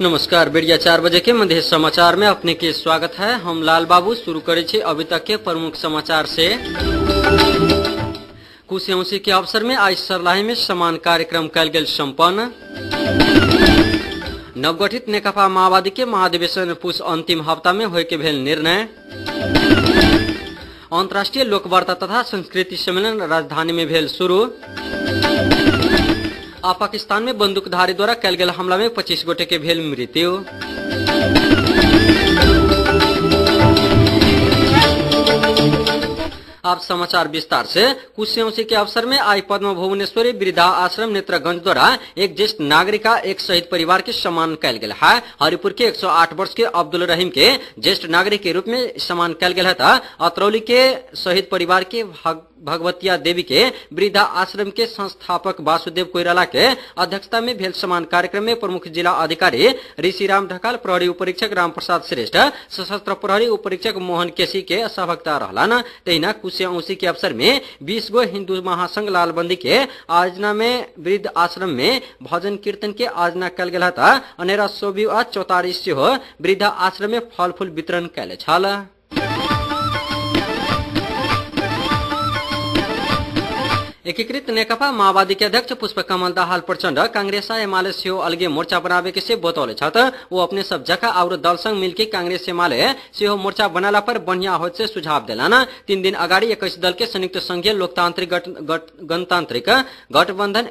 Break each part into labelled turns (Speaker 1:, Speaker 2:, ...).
Speaker 1: नमस्कार, बेड़िया 4 बजे के मध्य समाचार में अपने के स्वागत है। हम लाल बाबू शुरू करे छे अभी तक के प्रमुख समाचार से। कुशेउसी के अवसर में आज सर्लाही में सम्मान कार्यक्रम कल गेल सम्पन्न। नवगठित नेकपा माओवादी के महाधिवेशन पुष अंतिम हफ्ता में होय के भेल निर्णय। अंतर्राष्ट्रीय लोकवार्ता तथा संस्कृति सम्मेलन राजधानी में भेल शुरू। पाकिस्तान में बंदूकधारी द्वारा कल गेल हमला में 25 गोटे के भेल मृत्यु। अब समाचार विस्तार से। कुशेउसी के अवसर में आज पद्म भुवनेश्वरी वृद्धा आश्रम नेत्रगंज द्वारा एक ज्येष्ठ नागरिक का एक शहीद परिवार के सम्मान कल गेल है। हरिपुर के 108 वर्ष के अब्दुल रहीम के ज्येष्ठ नागरिक के रूप में सम्मान कल गेल है। अतरौली के शहीद परिवार के भगवतिया देवी के वृद्धा आश्रम के संस्थापक वासुदेव कोइराला के अध्यक्षता में भेल सम्मान कार्यक्रम में प्रमुख जिला अधिकारी ऋषिराम ढकाल, प्रहरी उपरीक्षक राम प्रसाद श्रेष्ठ, सशस्त्र प्रहरी उपरीक्षक मोहन केसी के सहभागिता रहलान। तहिना कुशेउसी के अवसर में 20 गो हिंदू महासंघ लालबंदी के आयोजना में वृद्ध आश्रम में भजन कीर्तन के आयोजना कल गेल था। अनेरा 144 से हो वृद्धा आश्रम में फल फूल वितरण कैले छल। एकीकृत नेकपा माओवादी के अध्यक्ष पुष्पकमल दाहाल प्रचंड कांग्रेस एमाले से अलगे मोर्चा बनावे के से बतौले छत। वो अपने सब जगह और दल संग मिलके कांग्रेस एमाले से मोर्चा बनाला पर बढ़िया हो से सुझाव दिलाना। 3 दिन अगाड़ी 21 दल के संयुक्त संघीय लोकतांत्रिक गणतांत्रिक गठबंधन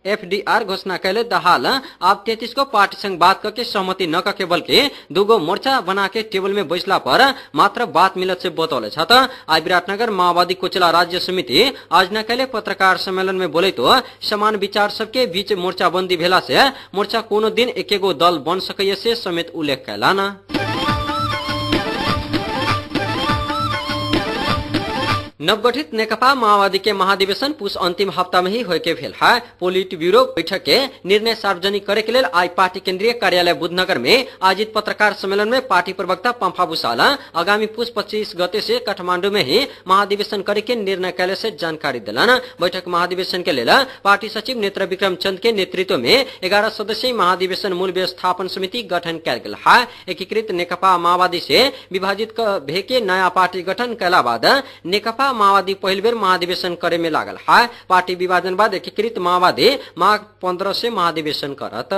Speaker 1: एफडीआर घोषणा कैले दाहाल आप 33 को पार्टी संग बात करके सहमति न करके बल्कि 2 गो मोर्चा बना के टेबल में बैठला पर मात्र बात मिलत से बतौले छत। आज विराटनगर माओवादी कोचला राज्य समिति आज न कैले पत्रकार सम्मेलन में बोले तो समान विचार सबके बीच मोर्चा बंदी भेला से मोर्चा कोनो दिन एकेगो दल बन सके से समेत उल्लेख कैलाना। नवगठित नेकपा माओवादी के महाधिवेशन पुष अंतिम हफ्ता में ही होय के भेल है। पोलिट ब्यूरो बैठक के निर्णय सार्वजनिक करे के लेल आज पार्टी केंद्रीय कार्यालय बुधनगर में आयोजित पत्रकार सम्मेलन में पार्टी प्रवक्ता पंफा भूषाल आगामी पुष 25 गते से काठमांडू में ही महाधिवेशन करे के निर्णय कैले से जानकारी दिलाना। बैठक महाधिवेशन के लेल पार्टी सचिव नेत्र विक्रम चंद के नेतृत्व में 11 सदस्यीय महाधिवेशन मूल व्यवस्थापन समिति गठन कैल गेल है। एकीकृत नेकपा माओवादी से विभाजित भे के नया पार्टी गठन कैला बाद नेकपा माओवादी पहली बेर महाधिवेशन करे में लागल है। पार्टी विभाजन बाद एकीकृत माओवादी माघ 15 से महाधिवेशन करत।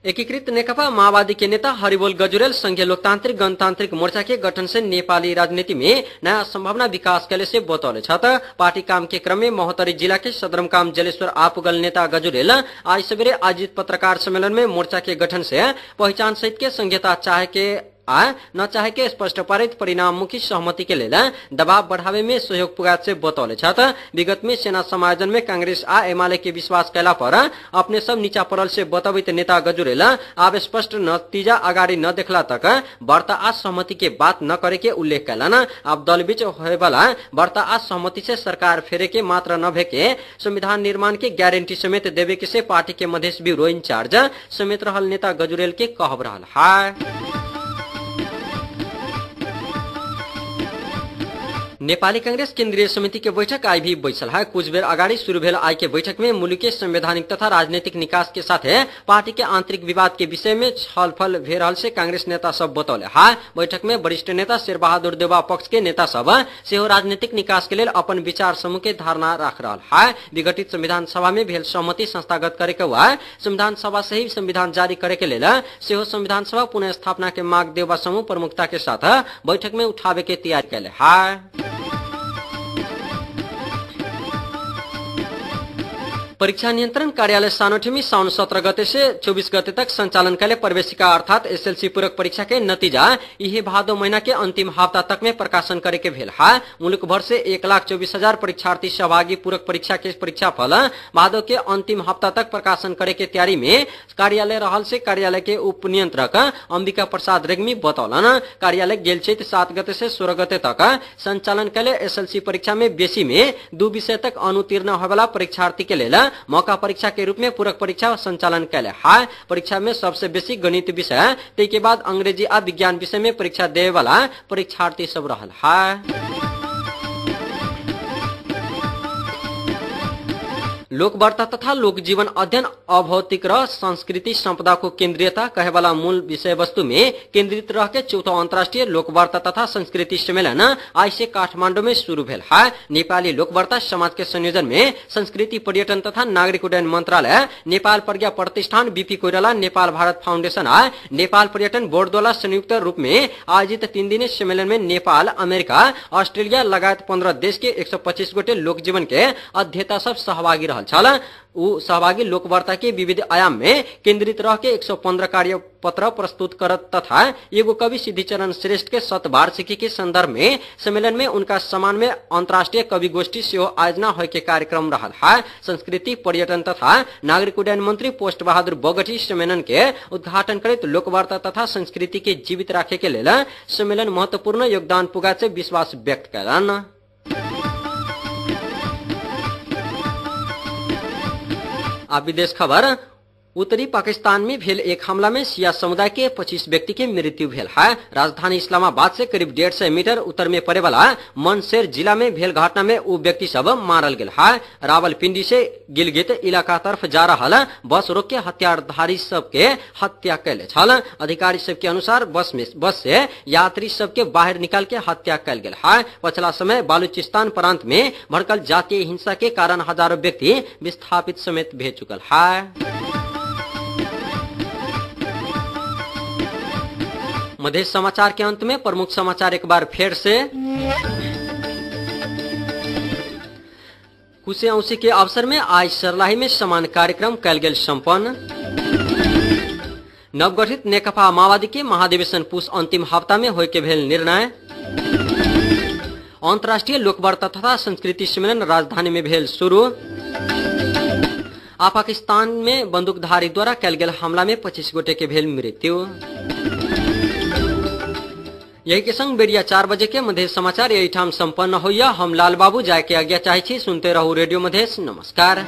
Speaker 1: एकीकृत नेकपा माओवादी के नेता हरिबोल गजुरेल संघीय लोकतांत्रिक गणतांत्रिक मोर्चा के गठन से नेपाली राजनीति में नया संभावना विकास कैले से बतौले छत। पार्टी काम के क्रम में महोत्तरी जिला के सदरमुकाम जलेश्वर आपुगल नेता गजुरेल आज सवेरे आयोजित पत्रकार सम्मेलन में मोर्चा के गठन से पहचान सहित के संहिता चाहे के न चाहे के स्पष्ट पारित परिणाममुखी सहमति के लेल दबाव बढ़ावे में सहयोग पुगात से बतौले छत। विगत में सेना समायोजन में कांग्रेस आ एमाले के विश्वास कैला पर अपने सब नीचा पड़ल से बतवित नेता गजुरेल अब स्पष्ट नतीजा अगाडि न देखला तक वार्ता आ सहमति के बात न करे के उल्लेख कैलान। अब दल बीच होए वाला वार्ता आ सहमति से सरकार फेरे के मात्र न भे के संविधान निर्माण के गारंटी समेत देवे के से पार्टी के मधेश ब्यूरो इंचार्ज समेत रहल नेता गजुरेल के कहब रहल है। नेपाली कांग्रेस केंद्रीय समिति के बैठक आज भी बैसल है। कुछ बेर अगाडि शुरू भेल आज के बैठक में मुलुक के संवैधानिक तथा राजनीतिक निकास के साथ पार्टी के आंतरिक विवाद के विषय में छलफल भे रहल से कांग्रेस नेता सब बतौले है। बैठक में वरिष्ठ नेता शेरबहादुर देउवा पक्ष के नेता सब सेहो राजनीतिक निकास के लेल अपन विचार समूह के धारणा राख रहल है। विघटित संविधान सभा में भेल सहमति संस्थागत करे के वा संविधान सभा से ही संविधान जारी करे के लेल सेहो संविधान सभा पुनः स्थापना के मांग देउवा समूह प्रमुखता के साथ बैठक में उठावे के तैयारी कैले है। परीक्षा नियंत्रण कार्यालय सानोठी साउन 17 गते से 24 गते तक संचालन कैले प्रवेशिका अर्थात एसएलसी पूरक परीक्षा के नतीजा यही भादो महीना के अंतिम हफ्ता तक में प्रकाशन करे के भेल है। मुल्क भर से 1,24,000 परीक्षार्थी सहभागी पूरक परीक्षा के परीक्षा फल भादो के अंतिम हफ्ता तक प्रकाशन करे के तैयारी में कार्यालय रहल से कार्यालय के उप नियंत्रक अंबिका प्रसाद रेग्मी बतौलन। कार्यालय गेल चैत 7 गते से 16 गते तक संचालन कैले एसएलसी परीक्षा में बेसी में 2 विषय तक अनुतीर्ण होय वाला परीक्षार्थी के लेल मौका परीक्षा के रूप में पूरक परीक्षा संचालन कैले है। परीक्षा में सबसे बेसी गणित विषय तै के बाद अंग्रेजी आ विज्ञान विषय में परीक्षा देवे वाला परीक्षार्थी सब रहल है। लोकवार्ता तथा लोक जीवन अध्ययन अभौतिक र संस्कृति संपदा को केन्द्रीयता कहेवाला मूल विषय वस्तु में केंद्रित रह के 4वां अंतर्राष्ट्रीय लोकवार्ता तथा संस्कृति सम्मेलन आज से काठमांडू में शुरू भेल है। नेपाली लोकवार्ता समाज के संयोजन में संस्कृति पर्यटन तथा नागरिक उड्डयन मंत्रालय, नेपाल प्रज्ञा प्रतिष्ठान, बीपी कोइराला, नेपाल भारत फाउंडेशन आ नेपाल पर्यटन बोर्ड द्वारा संयुक्त रूप में आयोजित 3 दिने सम्मेलन में नेपाल, अमेरिका, ऑस्ट्रेलिया लगायत 15 देश के 125 गोटे लोक जीवन के अध्येता सब सहभागी रहल छल। उ सहभागी लोकवार्ता के विविध आयाम में केंद्रित रह के 115 कार्य पत्र प्रस्तुत करत तथा एगो कवि सिद्धिचरण श्रेष्ठ के शतवार्षिकी के संदर्भ में सम्मेलन में उनका सम्मान में अंतर्राष्ट्रीय कवि गोष्ठी से आयोजना होय के कार्यक्रम रहल है। संस्कृति पर्यटन तथा नागरिक उड्डयन मंत्री पोस्ट बहादुर बोगटी सम्मेलन के उद्घाटन करत लोकवार्ता तथा संस्कृति के जीवित राखे के लेल सम्मेलन महत्वपूर्ण योगदान पुगा से विश्वास व्यक्त कयलन। अब विदेश खबर। उत्तरी पाकिस्तान में भेल एक हमला में शिया समुदाय के 25 व्यक्ति के मृत्यु भेल है। राजधानी इस्लामाबाद से करीब 150 मीटर उत्तर में पड़े वाला मनसेर जिला में भेल घटना में वो व्यक्ति सब मारल गेल है। रावलपिंडी से गिलगित इलाका तरफ जा रहा बस रोक के हथियारधारी सबके हत्या कैले छल। अधिकारी सबके अनुसार बस से यात्री सबके बाहर निकाल के हत्या कैल गेल है। पछिला समय बालूचिस्तान प्रांत में भड़कल जातीय हिंसा के कारण हजारों व्यक्ति विस्थापित समेत भेज चुकल है। मध्य समाचार के अंत में प्रमुख समाचार एक बार फिर से। कुशे औंसी के अवसर में आज सर्लाही में समान कार्यक्रम कैल गेल संपन्न। नवगठित नेकपा माओवादी के महाधिवेशन पुष अंतिम हफ्ता में होय के भेल निर्णय। अंतर्राष्ट्रीय लोकवार्ता तथा संस्कृति सम्मेलन राजधानी में भेल शुरू। पाकिस्तान में बंदूकधारी द्वारा कैल गेल हमला में 25 गोटे के भेल मृत्यु। यही के संग बेरिया 4 बजे के मधेश समाचार यही ठाम संपन्न होइया। हम लाल बाबू जाय के आज्ञा चाहे छी। सुनते रहू रेडियो मधेश। नमस्कार।